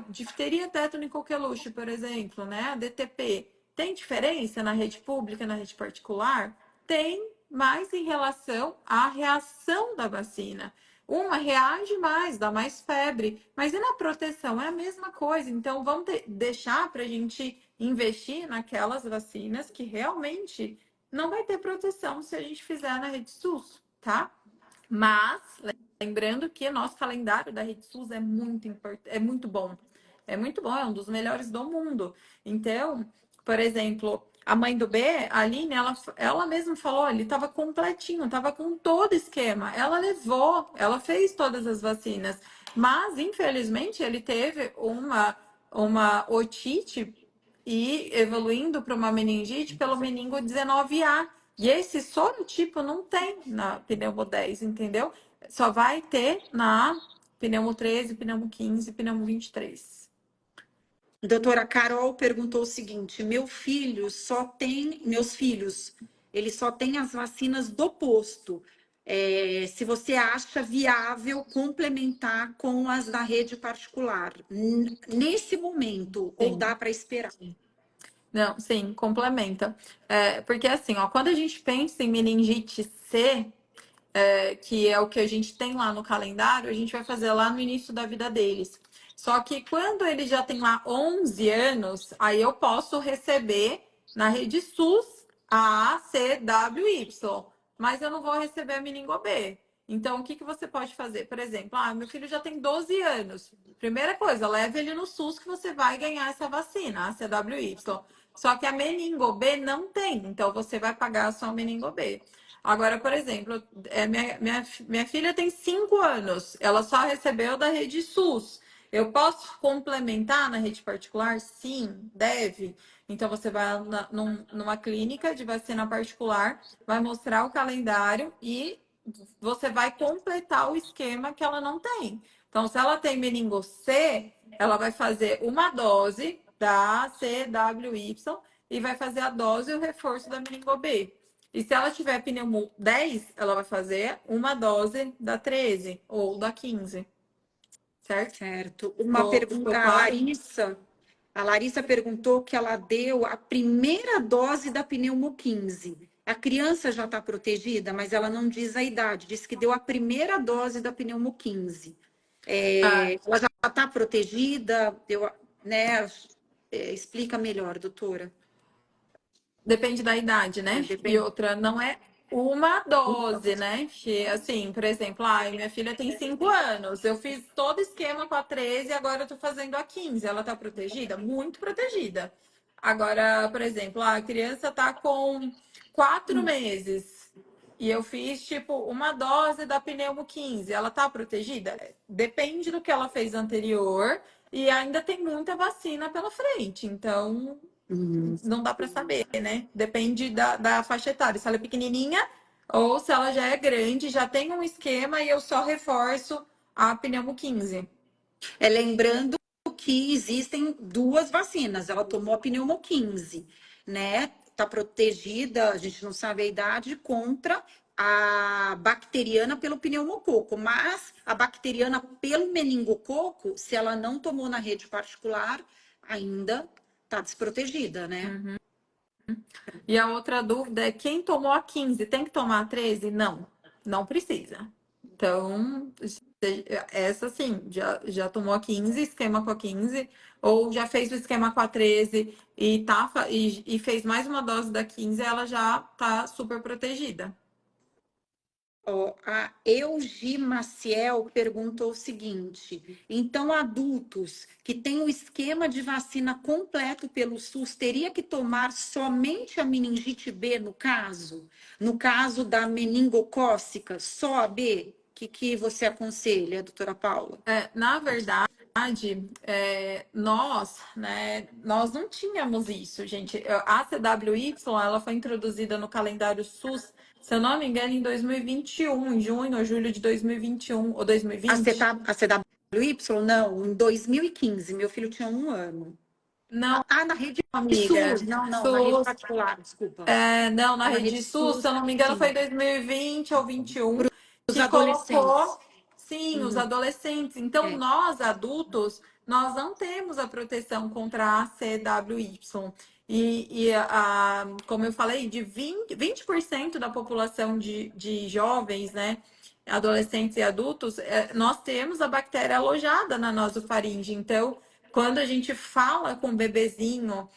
difteria tétano e coqueluche, por exemplo, né? A DTP. Tem diferença na rede pública e na rede particular? Tem, mas em relação à reação da vacina. Uma reage mais, dá mais febre, mas e na proteção? É a mesma coisa. Então, vamos deixar para a gente investir naquelas vacinas que realmente não vai ter proteção se a gente fizer na rede SUS, tá? Mas, lembrando que o nosso calendário da Rede SUS é muito importante, é muito bom. É muito bom, é um dos melhores do mundo. Então, por exemplo, a mãe do B, a Aline, ela mesma falou, ele estava completinho, estava com todo esquema. Ela levou, ela fez todas as vacinas. Mas, infelizmente, ele teve uma otite e evoluindo para uma meningite pelo meningo 19A. E esse sorotipo não tem na pneumo 10, entendeu? Só vai ter na pneumo 13, pneumo 15, pneumo 23. Doutora Carol perguntou o seguinte: meus filhos, eles só têm as vacinas do posto. Se você acha viável complementar com as da rede particular, nesse momento, ou Sim. dá para esperar? Não, sim, complementa. Porque assim, ó, quando a gente pensa em meningite C, que é o que a gente tem lá no calendário, a gente vai fazer lá no início da vida deles. Só que quando ele já tem lá 11 anos, aí eu posso receber na rede SUS a ACWY, mas eu não vou receber a meningo B. Então, o que você pode fazer? Por exemplo, meu filho já tem 12 anos. Primeira coisa, leve ele no SUS que você vai ganhar essa vacina, a ACWY. Só que a meningo B não tem, então você vai pagar só a meningo B. Agora, por exemplo, minha filha tem 5 anos, ela só recebeu da rede SUS. Eu posso complementar na rede particular? Sim, deve. Então, você vai numa clínica de vacina particular, vai mostrar o calendário e você vai completar o esquema que ela não tem. Então, se ela tem meningo C, ela vai fazer uma dose da CWY e vai fazer a dose e o reforço da meningo B. E se ela tiver pneumo 10, ela vai fazer uma dose da 13 ou da 15, certo? Certo. Uma pergunta, Ficou claro? A Larissa perguntou que ela deu a primeira dose da pneumo 15. A criança já está protegida, mas ela não diz a idade. Diz que deu a primeira dose da pneumo 15. Ah, Ela já está protegida? Né? Explica melhor, doutora. depende da idade, né? E Depende. outra, não é uma dose, né? Que, assim, por exemplo, minha filha tem 5 anos, eu fiz todo esquema com a 13 e agora eu tô fazendo a 15. Ela tá protegida? Muito protegida. Agora, por exemplo, a criança tá com 4 meses e eu fiz, tipo, uma dose da pneumo 15. Ela tá protegida? Depende do que ela fez anterior e ainda tem muita vacina pela frente. Então, Hum. não dá para saber, né? Depende da faixa etária. Se ela é pequenininha ou se ela já é grande, já tem um esquema e eu só reforço a pneumo 15. Lembrando que existem duas vacinas. Ela tomou a pneumo 15, né? Está protegida, a gente não sabe a idade, contra a bacteriana pelo pneumococo, mas a bacteriana pelo meningococo, se ela não tomou na rede particular, ainda está desprotegida, né? E a outra dúvida é quem tomou a 15 tem que tomar a 13? Não, não precisa. Então, essa sim, já tomou a 15, esquema com a 15, ou já fez o esquema com a 13 e fez mais uma dose da 15, ela já tá super protegida. Ó, a Eugi Maciel perguntou o seguinte: então, adultos que têm o esquema de vacina completo pelo SUS teria que tomar somente a meningite B no caso? No caso da meningocócica, só a B? O que você aconselha, doutora Paula? Na verdade, nós, né, nós não tínhamos isso, gente. A CWY, ela foi introduzida no calendário SUS, se eu não me engano, em 2021, em junho ou julho de 2021 ou 2020. A CWY, não, em 2015, meu filho tinha 1 ano. Não, Na rede amiga. SUS, não, na rede SUS, particular, desculpa. não, na Na rede rede SUS, se SUS, eu não me engano, foi sim. 2020 ou 21 Os que adolescentes. colocou, sim, os Uhum. adolescentes. Então, É. nós adultos, nós não temos a proteção contra a CWY. Como eu falei, de 20% da população de jovens, né, adolescentes e adultos, nós temos a bactéria alojada na nasofaringe. Então, quando a gente fala com o bebezinho,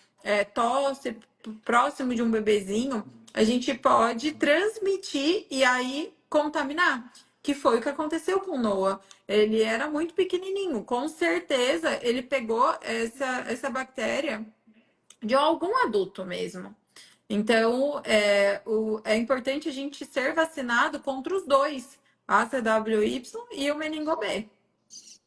tosse próximo de um bebezinho, a gente pode transmitir e aí contaminar. Que foi o que aconteceu com o Noah. Ele era muito pequenininho. Com certeza, ele pegou essa bactéria de algum adulto mesmo. Então, é importante a gente ser vacinado contra os dois, a CWY e o meningo B.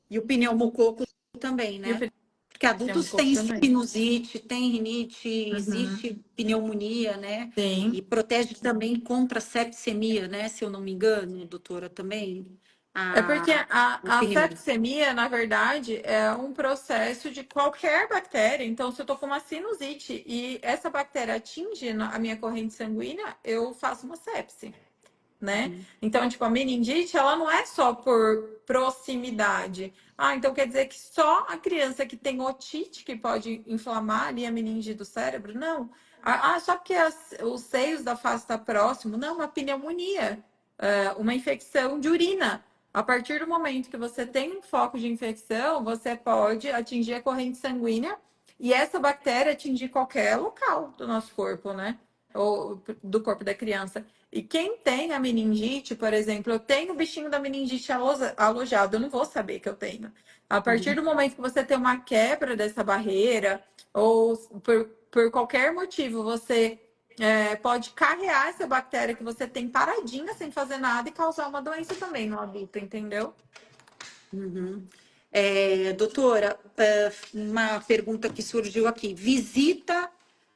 E o pneumococo também, E o né? Porque adultos pneumococo têm também. sinusite, tem rinite, Uhum. existe pneumonia, né? Sim. E protege também contra septicemia, né? Se eu não me engano, doutora, também. É porque a a opinião. septicemia, na verdade, é um processo de qualquer bactéria. Então, se eu tô com uma sinusite e essa bactéria atinge a minha corrente sanguínea, eu faço uma sepse, né? Uhum. Então, tipo, a meningite, ela não é só por proximidade. Ah, então quer dizer que só a criança que tem otite que pode inflamar ali a meninge do cérebro? Não. Só porque os seios da face está próximo? Não, uma pneumonia, uma infecção de urina. A partir do momento que você tem um foco de infecção, você pode atingir a corrente sanguínea e essa bactéria atingir qualquer local do nosso corpo, né? Ou do corpo da criança. E quem tem a meningite, por exemplo, eu tenho o bichinho da meningite alojado, eu não vou saber que eu tenho. A partir do momento que você tem uma quebra dessa barreira, ou por qualquer motivo, você pode carrear essa bactéria que você tem paradinha, sem fazer nada, e causar uma doença também no adulto, entendeu? Uhum. Doutora, uma pergunta que surgiu aqui. Visita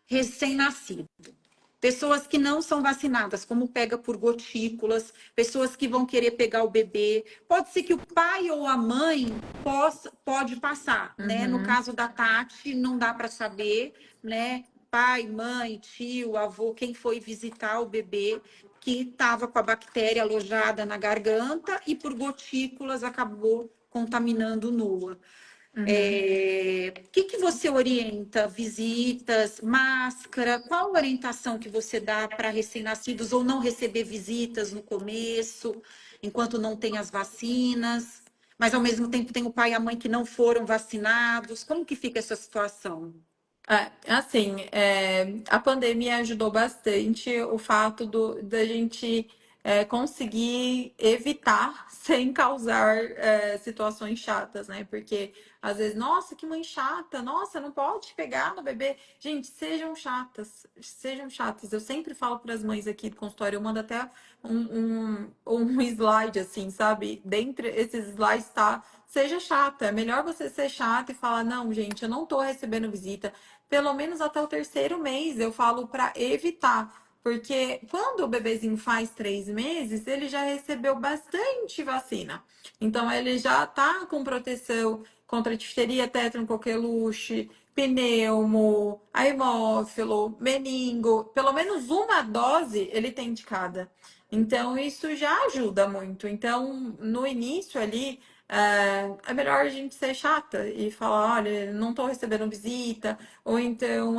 recém-nascido. Pessoas que não são vacinadas, como pega por gotículas, pessoas que vão querer pegar o bebê. Pode ser que o pai ou a mãe pode passar, né? No Uhum. caso da Tati, não dá para saber, né? Pai, mãe, tio, avô, quem foi visitar o bebê que estava com a bactéria alojada na garganta e por gotículas acabou contaminando Noah. Uhum. O que você orienta? Visitas, máscara? Qual a orientação que você dá para recém-nascidos ou não receber visitas no começo, enquanto não tem as vacinas? Mas ao mesmo tempo tem o pai e a mãe que não foram vacinados. Como que fica essa situação? Assim, a pandemia ajudou bastante o fato da gente conseguir evitar sem causar situações chatas, né? Porque às vezes, nossa, que mãe chata, nossa, não pode pegar no bebê. Gente, sejam chatas, sejam chatas. Eu sempre falo para as mães aqui do consultório, eu mando até um slide, assim, sabe? Dentre esses slides tá. Seja chata, é melhor você ser chata e falar: não, gente, eu não tô recebendo visita pelo menos até o terceiro mês, eu falo para evitar. Porque quando o bebezinho faz 3 meses, ele já recebeu bastante vacina. Então, ele já está com proteção contra difteria, tétano-coqueluche, pneumo, haemófilo, meningo. Pelo menos uma dose ele tem de cada. Então, isso já ajuda muito. Então, no início ali, é melhor a gente ser chata e falar: olha, não estou recebendo visita, ou então,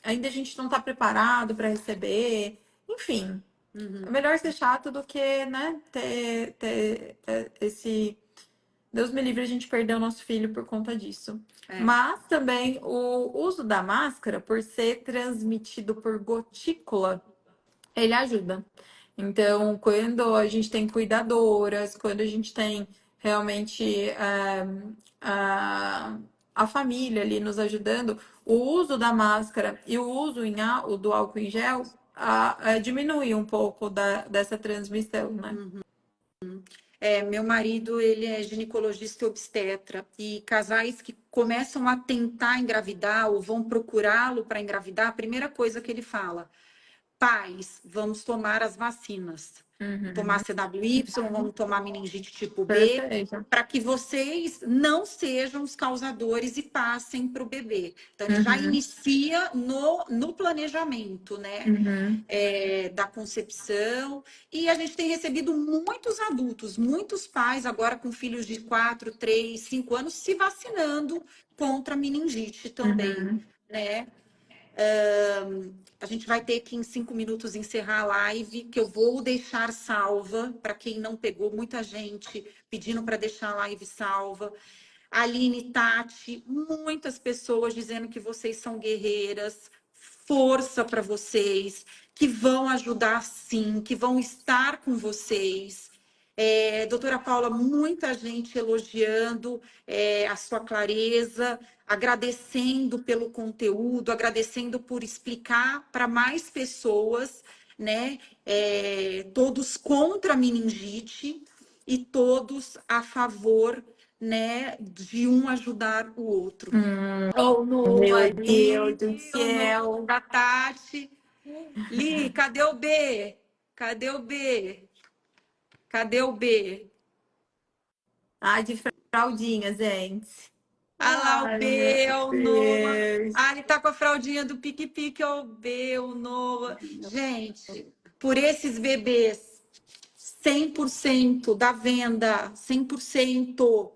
ainda a gente não está preparado para receber. Enfim, é melhor ser chato do que, né, ter esse. Deus me livre a gente perder o nosso filho por conta disso. Mas também o uso da máscara, por ser transmitido por gotícula, ele ajuda. Então, quando a gente tem cuidadoras, quando a gente tem realmente a família ali nos ajudando, o uso da máscara e o uso do álcool em gel diminui um pouco dessa transmissão, né? Meu marido, ele é ginecologista e obstetra, e casais que começam a tentar engravidar ou vão procurá-lo para engravidar, a primeira coisa que ele fala: pais, vamos tomar as vacinas. Vamos tomar CWY, vamos tomar meningite tipo B, Perfeito. para que vocês não sejam os causadores e passem para o bebê. Então, ele já inicia no planejamento, né? Uhum. Da concepção. E a gente tem recebido muitos adultos, muitos pais agora com filhos de 4, 3, 5 anos se vacinando contra a meningite também, Uhum. né? A gente vai ter que, em 5 minutos, encerrar a live, que eu vou deixar salva, para quem não pegou, muita gente pedindo para deixar a live salva. Aline, Tati, muitas pessoas dizendo que vocês são guerreiras, força para vocês, que vão ajudar sim, que vão estar com vocês. Doutora Paula, muita gente elogiando a sua clareza, agradecendo pelo conteúdo, agradecendo por explicar para mais pessoas, né? Todos contra a meningite e todos a favor, né, de um ajudar o outro. Oh, no Meu ali, Deus do no céu. da Tati. Li, cadê o B? Cadê o B? Cadê o B? Ai, de fraldinha, gente. Ah lá, o Ai, B, meu é o Noah. Deus. Ah, ele tá com a fraldinha do pique-pique, é o B, o Noah. Gente, por esses bebês, 100% da venda, 100%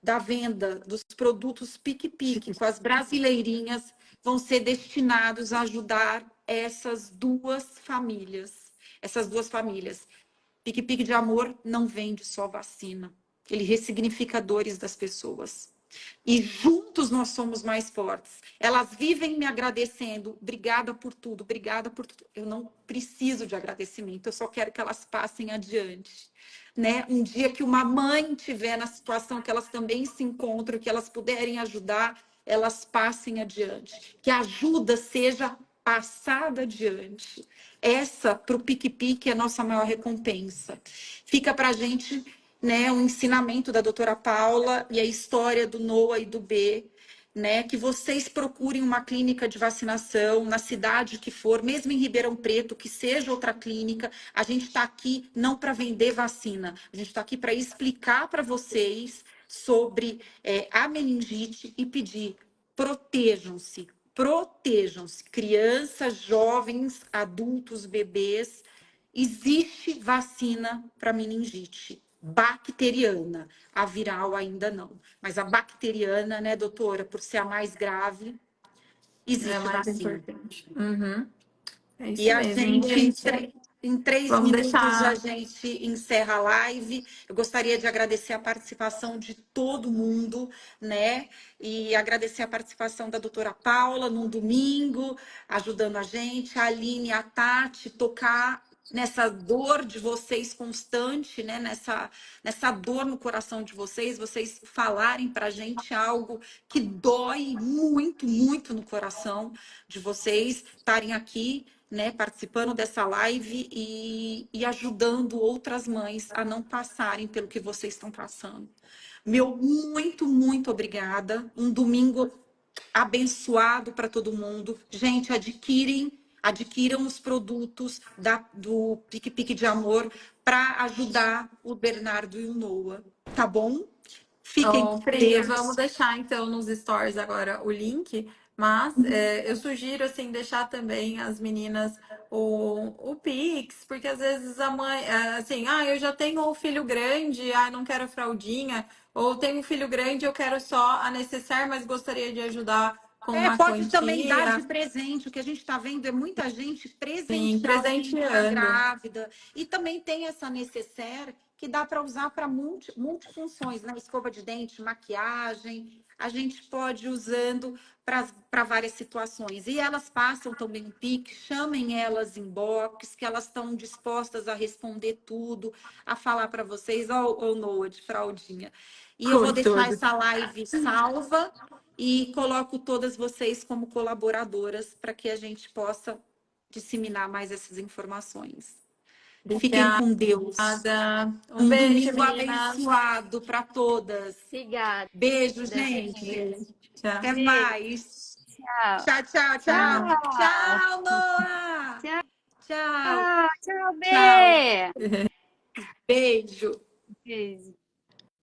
da venda dos produtos pique-pique com as brasileirinhas vão ser destinados a ajudar essas duas famílias. Essas duas famílias. Pique-pique de amor não vende só vacina. Ele ressignifica dores das pessoas. E juntos nós somos mais fortes. Elas vivem me agradecendo. Obrigada por tudo, obrigada por tudo. Eu não preciso de agradecimento, eu só quero que elas passem adiante. Né? Um dia que uma mãe tiver na situação que elas também se encontram, que elas puderem ajudar, elas passem adiante. Que a ajuda seja passada adiante. Essa, para o pique-pique, é a nossa maior recompensa. Fica para a gente, né, o ensinamento da doutora Paula e a história do Noah e do B, né, que vocês procurem uma clínica de vacinação na cidade que for, mesmo em Ribeirão Preto, que seja outra clínica. A gente está aqui não para vender vacina, a gente está aqui para explicar para vocês sobre a meningite e pedir protejam-se, protejam-se, crianças, jovens, adultos, bebês. Existe vacina para meningite bacteriana, a viral ainda não, mas a bacteriana, né, doutora, por ser a mais grave, É existe mais vacina. importante. Uhum. É E isso a mesmo, gente, gente. em 3 Vamos minutos, a deixar. gente encerra a live. Eu gostaria de agradecer a participação de todo mundo, né? E agradecer a participação da doutora Paula num domingo, ajudando a gente, a Aline, a Tati, tocar nessa dor de vocês constante, né? Nessa dor no coração de vocês falarem para a gente algo que dói muito, muito no coração de vocês estarem aqui, né, participando dessa live e ajudando outras mães a não passarem pelo que vocês estão passando. Meu muito, muito obrigada. Um domingo abençoado para todo mundo. Gente, adquiram os produtos do Pique Pique de Amor para ajudar o Bernardo e o Noah, tá bom? Fiquem Ô, com Pri, vamos Deus. deixar então nos stories agora o link, mas eu sugiro assim deixar também as meninas o Pix, porque às vezes a mãe, assim, eu já tenho um filho grande, não quero fraldinha, ou tenho um filho grande, eu quero só a necessaire, mas gostaria de ajudar com uma Pode também dar de quantia, presente. O que a gente está vendo é muita gente sim, presentear alguém que está presenteando. grávida. E também tem essa necessaire que dá para usar para multifunções, né? Escova de dente, maquiagem. A gente pode ir usando para várias situações. E elas passam também um pique, chamem elas em box, que elas estão dispostas a responder tudo, a falar para vocês, ó, Noah, de fraldinha. E eu vou Com deixar tudo. essa live salva e coloco todas vocês como colaboradoras para que a gente possa disseminar mais essas informações. Fiquem com Deus. Obrigada. Um Um beijo, domingo meninas. abençoado para todas. Obrigada. Beijo, gente. Tchau. Até mais. Tchau. Tchau, tchau, tchau. Tchau. Tchau, Noah. Tchau, Tchau, tchau, tchau. B. Beijo. Beijo.